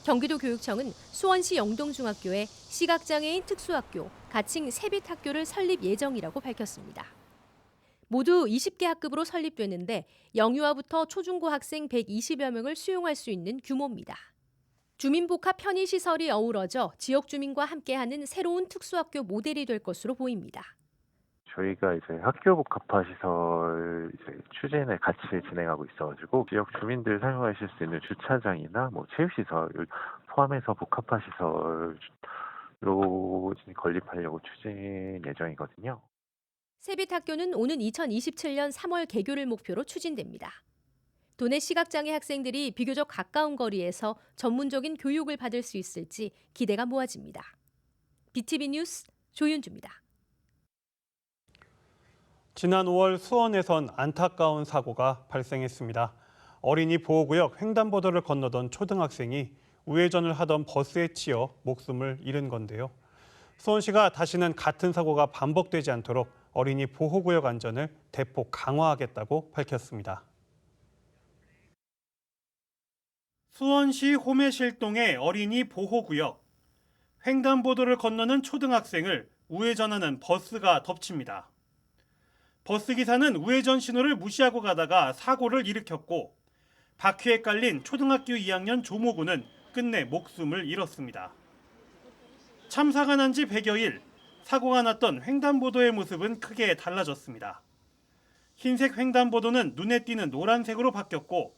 Speaker 21: 경기도교육청은 수원시 영동중학교에 시각장애인 특수학교, 가칭 세빛학교를 설립 예정이라고 밝혔습니다. 모두 20개 학급으로 설립되는데 영유아부터 초중고 학생 120여 명을 수용할 수 있는 규모입니다. 주민복합 편의시설이 어우러져 지역 주민과 함께하는 새로운 특수학교 모델이 될 것으로 보입니다.
Speaker 22: 저희가 이제 학교 복합화 시설 추진을 같이 진행하고 있어가지고 지역 주민들 사용하실 수 있는 주차장이나 체육시설 포함해서 복합화 시설로 건립하려고 추진 예정이거든요.
Speaker 21: 세빛학교는 오는 2027년 3월 개교를 목표로 추진됩니다. 도내 시각장애 학생들이 비교적 가까운 거리에서 전문적인 교육을 받을 수 있을지 기대가 모아집니다. BTV 뉴스 조윤주입니다.
Speaker 1: 지난 5월 수원에선 안타까운 사고가 발생했습니다. 어린이 보호구역 횡단보도를 건너던 초등학생이 우회전을 하던 버스에 치여 목숨을 잃은 건데요. 수원시가 다시는 같은 사고가 반복되지 않도록 어린이 보호구역 안전을 대폭 강화하겠다고 밝혔습니다. 수원시 호매실동의 어린이 보호구역. 횡단보도를 건너는 초등학생을 우회전하는 버스가 덮칩니다. 버스기사는 우회전 신호를 무시하고 가다가 사고를 일으켰고 바퀴에 깔린 초등학교 2학년 조모군은 끝내 목숨을 잃었습니다. 참사가 난 지 100여일, 사고가 났던 횡단보도의 모습은 크게 달라졌습니다. 흰색 횡단보도는 눈에 띄는 노란색으로 바뀌었고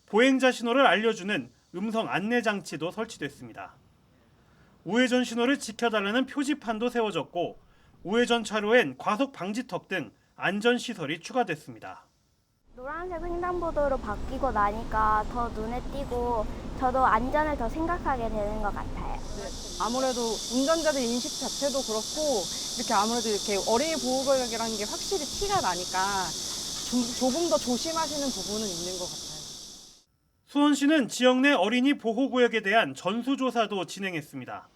Speaker 1: 보행자 신호를 알려주는 음성 안내 장치도 설치됐습니다. 우회전 신호를 지켜달라는 표지판도 세워졌고 우회전 차로엔 과속 방지턱 등 안전시설이 추가됐습니다.
Speaker 23: 노란색 횡단보도로 바뀌고 나니까 더 눈에 띄고 저도 안전을 더 생각하게 되는 것 같아요.
Speaker 24: 아무래도 운전자들 인식 자체도 그렇고 이렇게 아무래도 이렇게 어린이 보호구역이라는 게 확실히 티가 나니까 조금 더 조심하시는 부분은 있는 것 같아요.
Speaker 1: 수원시는 지역 내 어린이 보호구역에 대한 전수조사도 진행했습니다.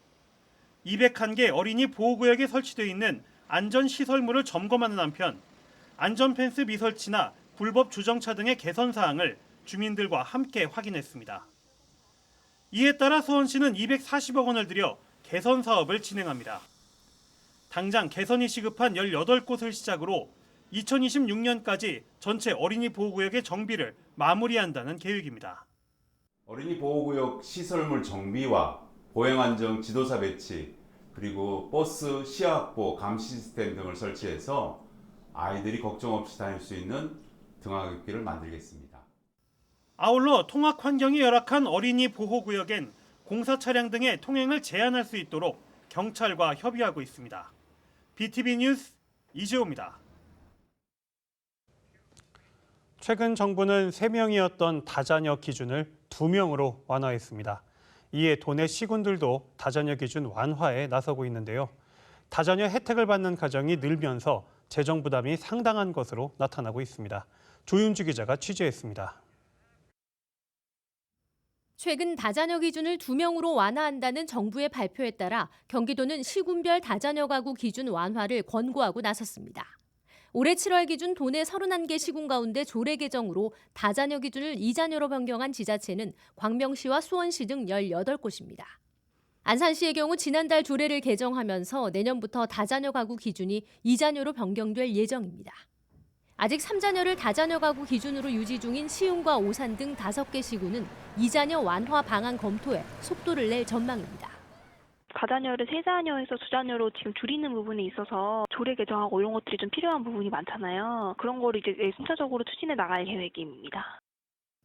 Speaker 1: 201개 어린이 보호구역에 설치되어 있는 안전시설물을 점검하는 한편 안전펜스 미설치나 불법 주정차 등의 개선 사항을 주민들과 함께 확인했습니다. 이에 따라 수원시는 240억 원을 들여 개선 사업을 진행합니다. 당장 개선이 시급한 18곳을 시작으로 2026년까지 전체 어린이 보호구역의 정비를 마무리한다는 계획입니다.
Speaker 25: 어린이 보호구역 시설물 정비와 보행안정 지도사 배치, 그리고 버스 시야 확보, 감시 시스템 등을 설치해서 아이들이 걱정 없이 다닐 수 있는 등하굣길을 만들겠습니다.
Speaker 1: 아울러 통학 환경이 열악한 어린이 보호구역엔 공사 차량 등의 통행을 제한할 수 있도록 경찰과 협의하고 있습니다. BTV 뉴스 이재호입니다. 최근 정부는 3명이었던 다자녀 기준을 2명으로 완화했습니다. 이에 도내 시군들도 다자녀 기준 완화에 나서고 있는데요. 다자녀 혜택을 받는 가정이 늘면서 재정 부담이 상당한 것으로 나타나고 있습니다. 조윤주 기자가 취재했습니다.
Speaker 21: 최근 다자녀 기준을 2명으로 완화한다는 정부의 발표에 따라 경기도는 시군별 다자녀 가구 기준 완화를 권고하고 나섰습니다. 올해 7월 기준 도내 31개 시군 가운데 조례 개정으로 다자녀 기준을 2자녀로 변경한 지자체는 광명시와 수원시 등 18곳입니다. 안산시의 경우 지난달 조례를 개정하면서 내년부터 다자녀 가구 기준이 2자녀로 변경될 예정입니다. 아직 3자녀를 다자녀 가구 기준으로 유지 중인 시흥과 오산 등 5개 시군은 2자녀 완화 방안 검토에 속도를 낼 전망입니다.
Speaker 26: 다자녀를 3자녀에서 2자녀로 지금 줄이는 부분에 있어서 조례 개정하고 이런 것들이 좀 필요한 부분이 많잖아요. 그런 거를 이제 순차적으로 추진해 나갈 계획입니다.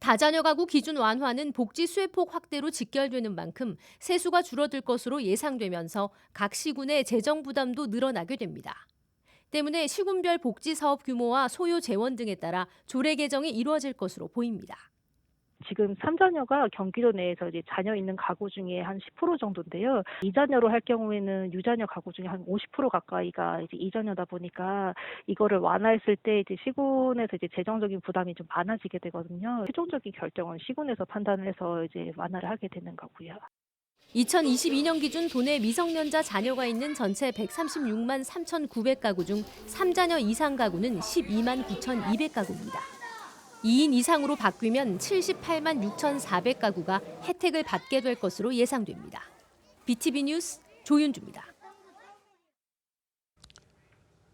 Speaker 21: 다자녀 가구 기준 완화는 복지 수혜폭 확대로 직결되는 만큼 세수가 줄어들 것으로 예상되면서 각 시군의 재정 부담도 늘어나게 됩니다. 때문에 시군별 복지 사업 규모와 소요 재원 등에 따라 조례 개정이 이루어질 것으로 보입니다.
Speaker 5: 지금 3자녀가 경기도 내에서 이제 자녀 있는 가구 중에 한 10% 정도인데요. 2자녀로 할 경우에는 유자녀 가구 중에 한 50% 가까이가 이제 2자녀다 보니까 이거를 완화했을 때 이제 시군에서 이제 재정적인 부담이 좀 많아지게 되거든요. 최종적인 결정은 시군에서 판단을 해서 이제 완화를 하게 되는 거고요.
Speaker 21: 2022년 기준 도내 미성년자 자녀가 있는 전체 136만 3,900가구 중 3자녀 이상 가구는 12만 9,200가구입니다. 2인 이상으로 바뀌면 78만 6,400가구가 혜택을 받게 될 것으로 예상됩니다. BTV 뉴스 조윤주입니다.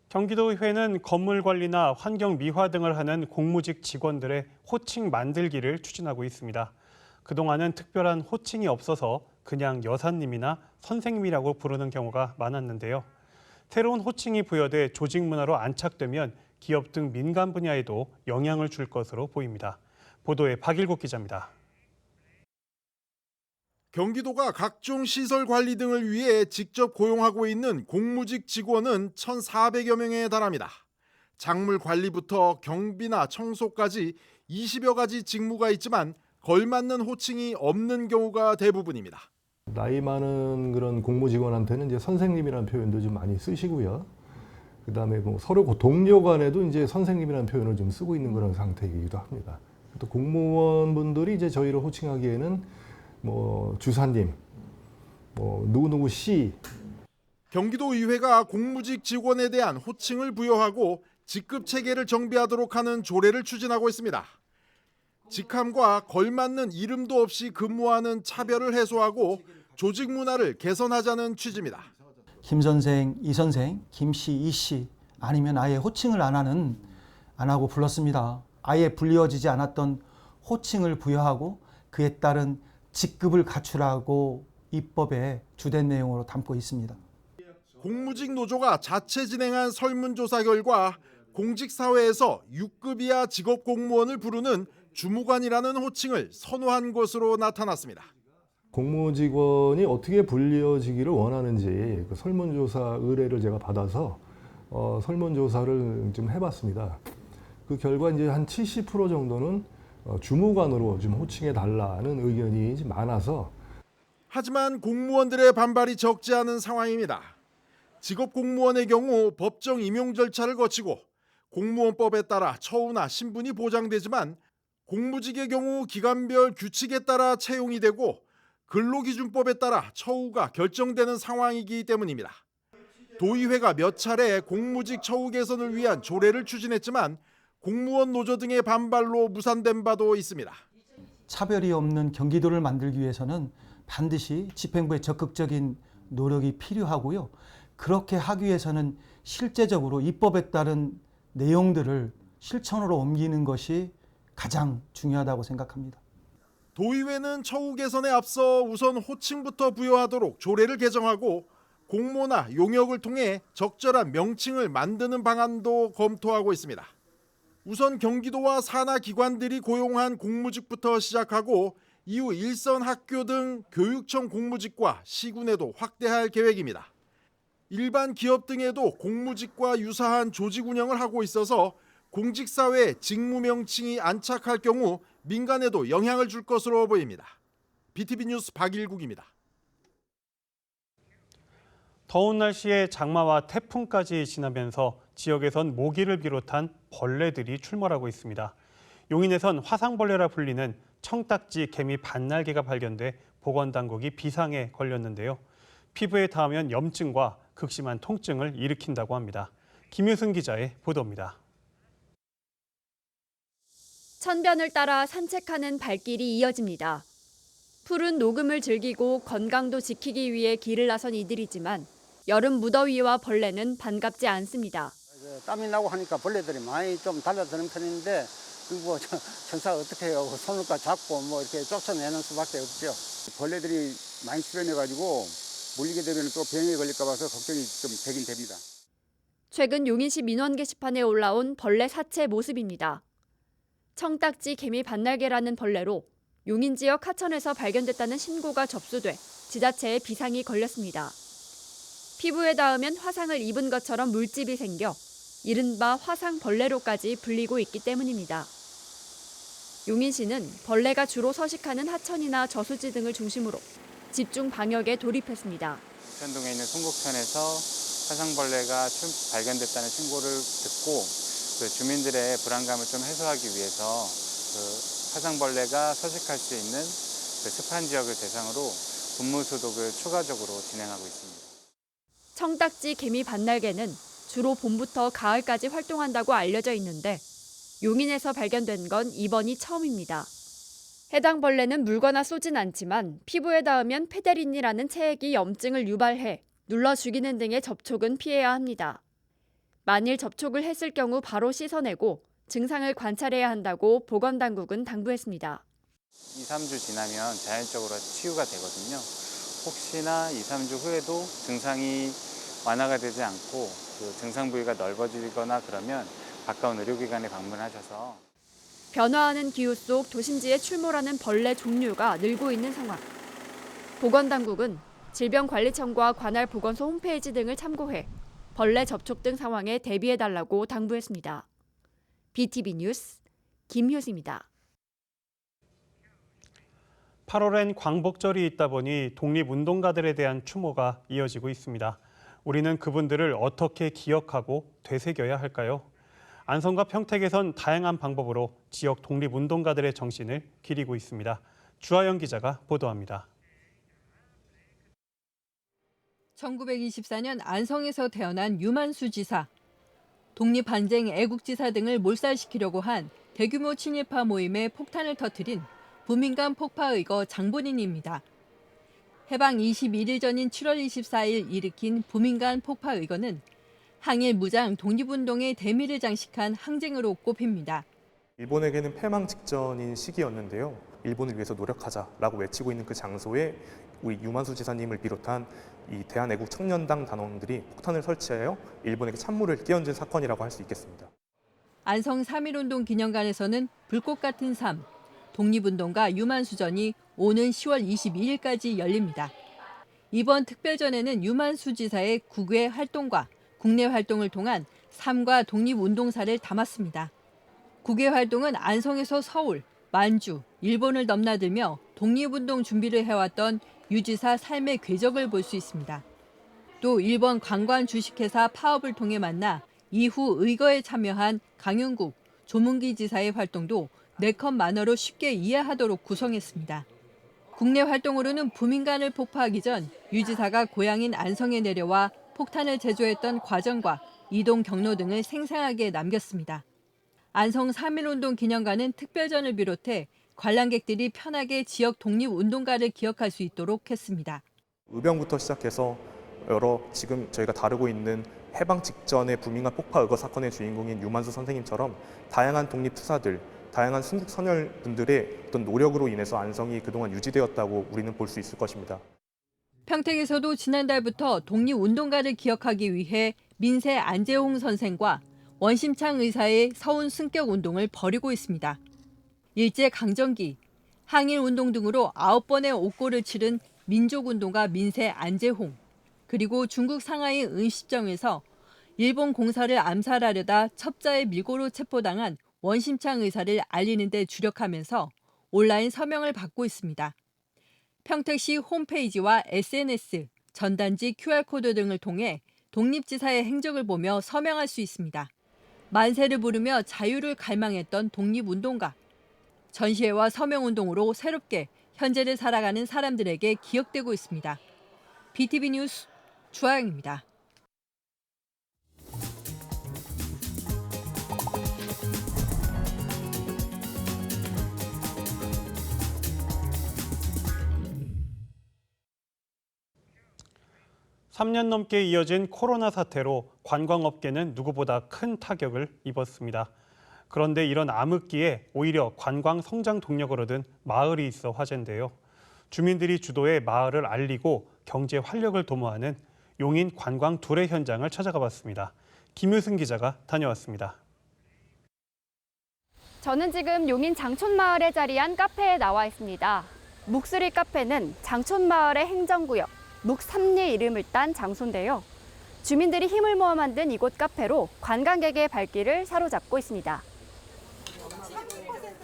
Speaker 1: 경기도의회는 건물 관리나 환경 미화 등을 하는 공무직 직원들의 호칭 만들기를 추진하고 있습니다. 그동안은 특별한 호칭이 없어서 그냥 여사님이나 선생님이라고 부르는 경우가 많았는데요. 새로운 호칭이 부여돼 조직 문화로 안착되면 기업 등 민간 분야에도 영향을 줄 것으로 보입니다. 보도에 박일국 기자입니다.
Speaker 2: 경기도가 각종 시설 관리 등을 위해 직접 고용하고 있는 공무직 직원은 1,400여 명에 달합니다. 작물 관리부터 경비나 청소까지 20여 가지 직무가 있지만 걸맞는 호칭이 없는 경우가 대부분입니다.
Speaker 6: 나이 많은 그런 공무직원한테는 이제 선생님이라는 표현도 좀 많이 쓰시고요. 그다음에 뭐 서로 동료 간에도 이제 선생님이라는 표현을 좀 쓰고 있는 그런 상태이기도 합니다. 또 공무원분들이 이제 저희를 호칭하기에는 뭐 주사님, 뭐 누구누구 씨.
Speaker 2: 경기도의회가 공무직 직원에 대한 호칭을 부여하고 직급 체계를 정비하도록 하는 조례를 추진하고 있습니다. 직함과 걸맞는 이름도 없이 근무하는 차별을 해소하고 조직 문화를 개선하자는 취지입니다.
Speaker 7: 김 선생, 이 선생, 김 씨, 이 씨 아니면 아예 호칭을 안 하고 불렀습니다. 아예 불리워지지 않았던 호칭을 부여하고 그에 따른 직급을 갖추라고 입법에 주된 내용으로 담고 있습니다.
Speaker 2: 공무직 노조가 자체 진행한 설문조사 결과 공직사회에서 6급 이하 직업 공무원을 부르는 주무관이라는 호칭을 선호한 것으로 나타났습니다.
Speaker 6: 공무직원이 어떻게 불리워지기를 원하는지 그 설문조사 의뢰를 제가 받아서 설문조사를 좀 해봤습니다. 그 결과 이제 한 70% 정도는 주무관으로 좀 호칭해 달라는 의견이 많아서.
Speaker 2: 하지만 공무원들의 반발이 적지 않은 상황입니다. 직업 공무원의 경우 법정 임용 절차를 거치고 공무원법에 따라 처우나 신분이 보장되지만 공무직의 경우 기관별 규칙에 따라 채용이 되고 근로기준법에 따라 처우가 결정되는 상황이기 때문입니다. 도의회가 몇 차례 공무직 처우 개선을 위한 조례를 추진했지만 공무원 노조 등의 반발로 무산된 바도 있습니다.
Speaker 7: 차별이 없는 경기도를 만들기 위해서는 반드시 집행부의 적극적인 노력이 필요하고요. 그렇게 하기 위해서는 실제적으로 입법에 따른 내용들을 실천으로 옮기는 것이 가장 중요하다고 생각합니다.
Speaker 2: 도의회는 처우 개선에 앞서 우선 호칭부터 부여하도록 조례를 개정하고 공모나 용역을 통해 적절한 명칭을 만드는 방안도 검토하고 있습니다. 우선 경기도와 산하기관들이 고용한 공무직부터 시작하고 이후 일선 학교 등 교육청 공무직과 시군에도 확대할 계획입니다. 일반 기업 등에도 공무직과 유사한 조직 운영을 하고 있어서 공직사회에 직무 명칭이 안착할 경우 민간에도 영향을 줄 것으로 보입니다. BTV 뉴스 박일국입니다.
Speaker 1: 더운 날씨에 장마와 태풍까지 지나면서 지역에선 모기를 비롯한 벌레들이 출몰하고 있습니다. 용인에선 화상벌레라 불리는 청딱지 개미 반날개가 발견돼 보건당국이 비상에 걸렸는데요. 피부에 닿으면 염증과 극심한 통증을 일으킨다고 합니다. 김유승 기자의 보도입니다.
Speaker 8: 천변을 따라 산책하는 발길이 이어집니다. 푸른 녹음을 즐기고 건강도 지키기 위해 길을 나선 이들이지만 여름 무더위와 벌레는 반갑지 않습니다.
Speaker 9: 땀이 나고 하니까 벌레들이 많이 좀 달라드는 편인데 뭐 천사 어떻게 해요? 손을까지 잡고 뭐 이렇게 쫓아내는 수밖에 없죠. 벌레들이 많이 출현해가지고 물리게 되면 또 병에 걸릴까 봐서 걱정이 좀 되긴 됩니다.
Speaker 8: 최근 용인시 민원 게시판에 올라온 벌레 사체 모습입니다. 청딱지 개미 반날개라는 벌레로 용인 지역 하천에서 발견됐다는 신고가 접수돼 지자체에 비상이 걸렸습니다. 피부에 닿으면 화상을 입은 것처럼 물집이 생겨 이른바 화상벌레로까지 불리고 있기 때문입니다. 용인시는 벌레가 주로 서식하는 하천이나 저수지 등을 중심으로 집중 방역에 돌입했습니다.
Speaker 10: 부천동에 있는 송곡천에서 화상벌레가 발견됐다는 신고를 듣고 주민들의 불안감을 좀 해소하기 위해서 화상벌레가 서식할 수 있는 습한 지역을 대상으로 분무 소독을 추가적으로 진행하고 있습니다.
Speaker 8: 청딱지 개미 반날개는 주로 봄부터 가을까지 활동한다고 알려져 있는데 용인에서 발견된 건 이번이 처음입니다. 해당 벌레는 물거나 쏘진 않지만 피부에 닿으면 페데린이라는 체액이 염증을 유발해 눌러 죽이는 등의 접촉은 피해야 합니다. 만일 접촉을 했을 경우 바로 씻어내고 증상을 관찰해야 한다고 보건당국은 당부했습니다.
Speaker 10: 2, 3주 지나면 자연적으로 치유가 되거든요. 혹시나 2, 3주 후에도 증상이 완화가 되지 않고 증상 부위가 넓어지거나 그러면 가까운 의료기관에 방문하셔서
Speaker 8: 변화하는 기후 속 도심지에 출몰하는 벌레 종류가 늘고 있는 상황. 보건당국은 질병관리청과 관할 보건소 홈페이지 등을 참고해 벌레 접촉 등 상황에 대비해달라고 당부했습니다. BTV 뉴스 김효수입니다.
Speaker 1: 8월엔 광복절이 있다 보니 독립운동가들에 대한 추모가 이어지고 있습니다. 우리는 그분들을 어떻게 기억하고 되새겨야 할까요? 안성과 평택에선 다양한 방법으로 지역 독립운동가들의 정신을 기리고 있습니다. 주하영 기자가 보도합니다.
Speaker 11: 1924년 안성에서 태어난 유만수 지사. 독립반쟁 애국지사 등을 몰살시키려고 한 대규모 친일파 모임에 폭탄을 터뜨린 부민간 폭파의거 장본인입니다. 해방 21일 전인 7월 24일 일으킨 부민간 폭파의거는 항일 무장 독립운동의 대미를 장식한 항쟁으로 꼽힙니다.
Speaker 12: 일본에게는 패망 직전인 시기였는데요. 일본을 위해서 노력하자라고 외치고 있는 그 장소에 우리 유만수 지사님을 비롯한 이 대한애국청년당 단원들이 폭탄을 설치하여 일본에게 찬물을 끼얹은 사건이라고 할 수 있겠습니다.
Speaker 11: 안성 3.1운동 기념관에서는 불꽃 같은 삶, 독립운동가 유만수전이 오는 10월 22일까지 열립니다. 이번 특별전에는 유만수 지사의 국외 활동과 국내 활동을 통한 삶과 독립운동사를 담았습니다. 국외 활동은 안성에서 서울, 만주, 일본을 넘나들며 독립운동 준비를 해왔던 유 지사 삶의 궤적을 볼 수 있습니다. 또 일본 관광 주식회사 파업을 통해 만나 이후 의거에 참여한 강윤국, 조문기 지사의 활동도 네컷 만화로 쉽게 이해하도록 구성했습니다. 국내 활동으로는 부민관을 폭파하기 전 유 지사가 고향인 안성에 내려와 폭탄을 제조했던 과정과 이동 경로 등을 생생하게 남겼습니다. 안성 3.1운동 기념관은 특별전을 비롯해 관람객들이 편하게 지역 독립운동가를 기억할 수 있도록 했습니다.
Speaker 12: 의병부터 시작해서 여러 지금 저희가 다루고 있는 해방 직전의 부민간 폭파 의거 사건의 주인공인 유만수 선생님처럼 다양한 독립투사들, 다양한 순국 선열분들의 어떤 노력으로 인해서 안성이 그동안 유지되었다고 우리는 볼 수 있을 것입니다.
Speaker 11: 평택에서도 지난달부터 독립운동가를 기억하기 위해 민세 안재홍 선생과 원심창 의사의 서운 승격 운동을 벌이고 있습니다. 일제강점기, 항일운동 등으로 9번의 옥고를 치른 민족운동가 민세 안재홍, 그리고 중국 상하이 은시정에서 일본 공사를 암살하려다 첩자의 밀고로 체포당한 원심창 의사를 알리는 데 주력하면서 온라인 서명을 받고 있습니다. 평택시 홈페이지와 SNS, 전단지 QR코드 등을 통해 독립지사의 행적을 보며 서명할 수 있습니다. 만세를 부르며 자유를 갈망했던 독립운동가. 전시회와 서명운동으로 새롭게 현재를 살아가는 사람들에게 기억되고 있습니다. BTV 뉴스 주하영입니다.
Speaker 1: (3년) 넘게 이어진 코로나 사태로 관광업계는 누구보다 큰 타격을 입었습니다. 그런데 이런 암흑기에 오히려 관광 성장 동력을 얻은 마을이 있어 화제인데요. 주민들이 주도해 마을을 알리고 경제 활력을 도모하는 용인 관광 둘의 현장을 찾아가 봤습니다. 김효승 기자가 다녀왔습니다.
Speaker 8: 저는 지금 용인 장촌마을에 자리한 카페에 나와 있습니다. 묵스리 카페는 장촌마을의 행정구역 묵삼리 이름을 딴 장소인데요. 주민들이 힘을 모아 만든 이곳 카페로 관광객의 발길을 사로잡고 있습니다.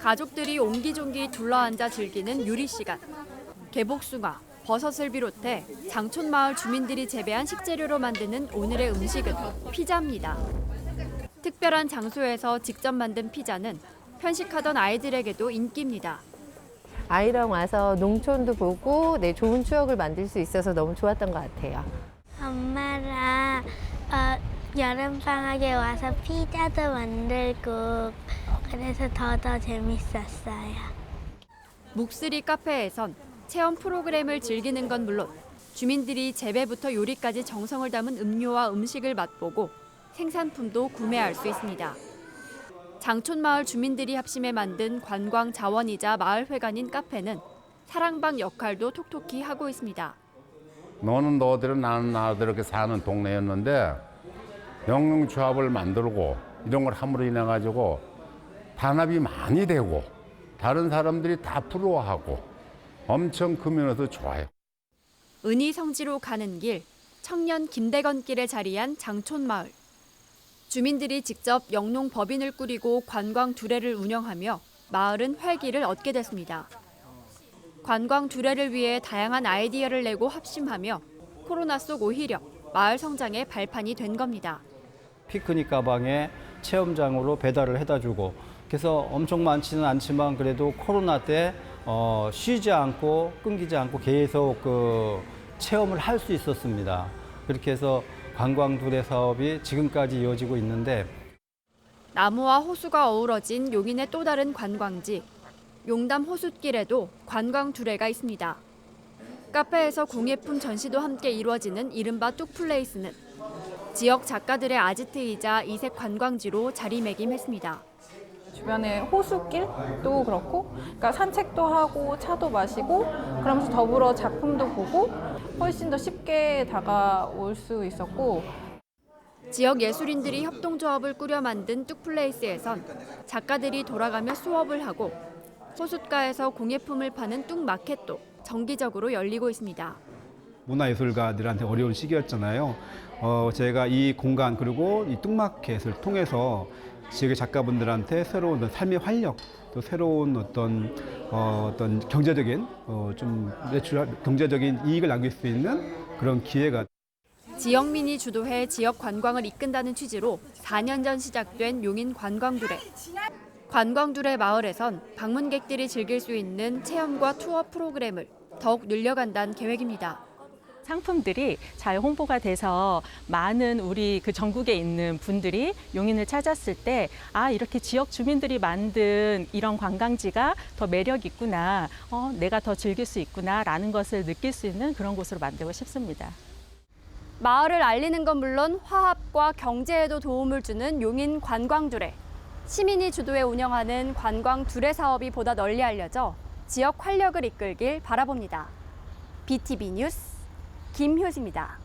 Speaker 8: 가족들이 옹기종기 둘러앉아 즐기는 요리 시간. 개복숭아, 버섯을 비롯해 장촌마을 주민들이 재배한 식재료로 만드는 오늘의 음식은 피자입니다. 특별한 장소에서 직접 만든 피자는 편식하던 아이들에게도 인기입니다.
Speaker 3: 아이랑 와서 농촌도 보고 좋은 추억을 만들 수 있어서 너무 좋았던 것 같아요.
Speaker 23: 엄마랑 여름방학에 와서 피자도 만들고 그래서 더 재밌었어요.
Speaker 8: 묵스리 카페에선 체험 프로그램을 즐기는 건 물론 주민들이 재배부터 요리까지 정성을 담은 음료와 음식을 맛보고 생산품도 구매할 수 있습니다. 장촌마을 주민들이 합심해 만든 관광 자원이자 마을회관인 카페는 사랑방 역할도 톡톡히 하고 있습니다.
Speaker 13: 너는 너대로 나는 나대로 이렇게 사는 동네였는데 영농조합을 만들고 이런 걸 함으로 인해 가지고 단합이 많이 되고 다른 사람들이 다 부러워하고 엄청 그 면에서 좋아요.
Speaker 8: 은희 성지로 가는 길, 청년 김대건길에 자리한 장촌마을. 주민들이 직접 영농 법인을 꾸리고 관광 두레를 운영하며 마을은 활기를 얻게 됐습니다. 관광 두레를 위해 다양한 아이디어를 내고 합심하며 코로나 속 오히려 마을 성장의 발판이 된 겁니다.
Speaker 14: 피크닉 가방에 체험장으로 배달을 해다 주고 그래서 엄청 많지는 않지만 그래도 코로나 때 쉬지 않고 끊기지 않고 계속 체험을 할 수 있었습니다. 그렇게 해서 관광 두레 사업이 지금까지 이어지고 있는데
Speaker 8: 나무와 호수가 어우러진 용인의 또 다른 관광지, 용담 호숫길에도 관광 두레가 있습니다. 카페에서 공예품 전시도 함께 이루어지는 이른바 뚝플레이스는 지역 작가들의 아지트이자 이색 관광지로 자리매김했습니다.
Speaker 15: 주변에 호수길도 그렇고, 그러니까 산책도 하고 차도 마시고 그러면서 더불어 작품도 보고 훨씬 더 쉽게 다가올 수 있었고.
Speaker 8: 지역 예술인들이 협동조합을 꾸려 만든 뚝플레이스에선 작가들이 돌아가며 수업을 하고 호숫가에서 공예품을 파는 뚝마켓도 정기적으로 열리고 있습니다.
Speaker 16: 문화예술가들한테 어려운 시기였잖아요. 제가 이 공간 그리고 이 뚝마켓을 통해서 지역의 작가분들한테 새로운 삶의 활력, 또 새로운 어떤 경제적인 경제적인 이익을 남길 수 있는 그런 기회가.
Speaker 8: 지역민이 주도해 지역 관광을 이끈다는 취지로 4년 전 시작된 용인 관광두레. 관광두레 마을에선 방문객들이 즐길 수 있는 체험과 투어 프로그램을 더욱 늘려간다는 계획입니다.
Speaker 17: 상품들이 잘 홍보가 돼서 많은 우리 전국에 있는 분들이 용인을 찾았을 때 이렇게 지역 주민들이 만든 이런 관광지가 더 매력 있구나, 내가 더 즐길 수 있구나라는 것을 느낄 수 있는 그런 곳으로 만들고 싶습니다.
Speaker 8: 마을을 알리는 건 물론 화합과 경제에도 도움을 주는 용인 관광두레. 시민이 주도해 운영하는 관광 두레 사업이 보다 널리 알려져 지역 활력을 이끌길 바라봅니다. BTV 뉴스 김효지입니다.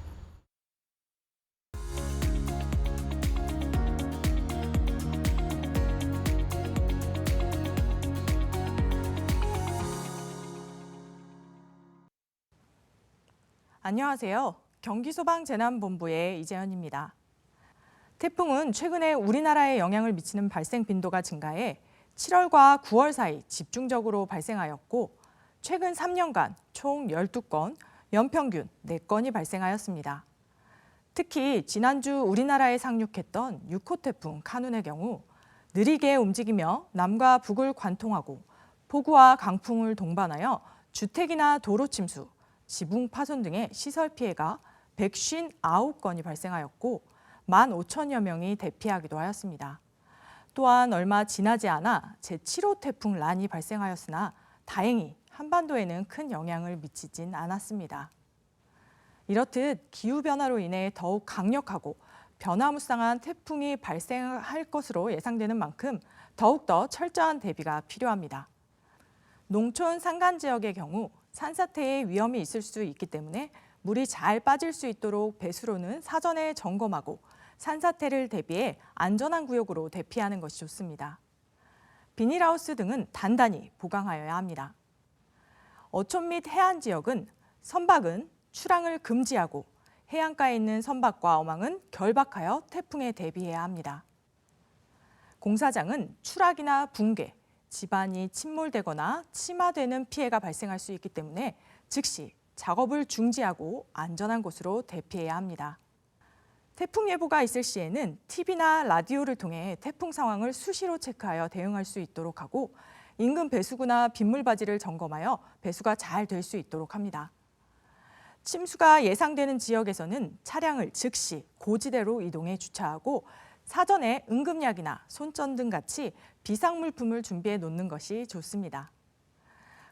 Speaker 27: 안녕하세요. 경기소방재난본부의 이재현입니다. 태풍은 최근에 우리나라에 영향을 미치는 발생 빈도가 증가해 7월과 9월 사이 집중적으로 발생하였고 최근 3년간 총 12건, 연평균 4건이 발생하였습니다. 특히 지난주 우리나라에 상륙했던 6호 태풍 카눈의 경우 느리게 움직이며 남과 북을 관통하고 폭우와 강풍을 동반하여 주택이나 도로 침수, 지붕 파손 등의 시설 피해가 159건이 발생하였고 15,000여 명이 대피하기도 하였습니다. 또한 얼마 지나지 않아 제7호 태풍 란이 발생하였으나 다행히 한반도에는 큰 영향을 미치진 않았습니다. 이렇듯 기후변화로 인해 더욱 강력하고 변화무쌍한 태풍이 발생할 것으로 예상되는 만큼 더욱더 철저한 대비가 필요합니다. 농촌 산간 지역의 경우 산사태의 위험이 있을 수 있기 때문에 물이 잘 빠질 수 있도록 배수로는 사전에 점검하고 산사태를 대비해 안전한 구역으로 대피하는 것이 좋습니다. 비닐하우스 등은 단단히 보강하여야 합니다. 어촌 및 해안 지역은 선박은 출항을 금지하고 해안가에 있는 선박과 어망은 결박하여 태풍에 대비해야 합니다. 공사장은 추락이나 붕괴, 집안이 침몰되거나 침하되는 피해가 발생할 수 있기 때문에 즉시 작업을 중지하고 안전한 곳으로 대피해야 합니다. 태풍 예보가 있을 시에는 TV나 라디오를 통해 태풍 상황을 수시로 체크하여 대응할 수 있도록 하고 인근 배수구나 빗물바지를 점검하여 배수가 잘 될 수 있도록 합니다. 침수가 예상되는 지역에서는 차량을 즉시 고지대로 이동해 주차하고 사전에 응급약이나 손전등 같이 비상물품을 준비해 놓는 것이 좋습니다.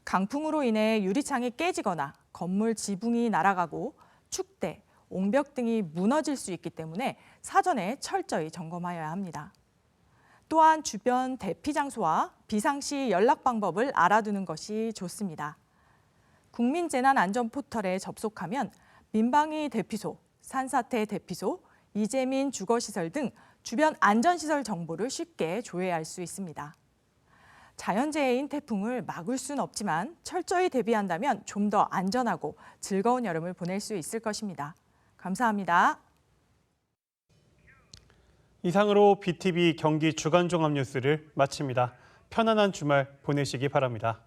Speaker 27: 강풍으로 인해 유리창이 깨지거나 건물 지붕이 날아가고 축대, 옹벽 등이 무너질 수 있기 때문에 사전에 철저히 점검하여야 합니다. 또한 주변 대피 장소와 비상시 연락 방법을 알아두는 것이 좋습니다. 국민재난안전포털에 접속하면 민방위 대피소, 산사태 대피소, 이재민 주거시설 등 주변 안전시설 정보를 쉽게 조회할 수 있습니다. 자연재해인 태풍을 막을 수는 없지만 철저히 대비한다면 좀 더 안전하고 즐거운 여름을 보낼 수 있을 것입니다. 감사합니다.
Speaker 1: 이상으로 BTV 경기 주간 종합 뉴스를 마칩니다. 편안한 주말 보내시기 바랍니다.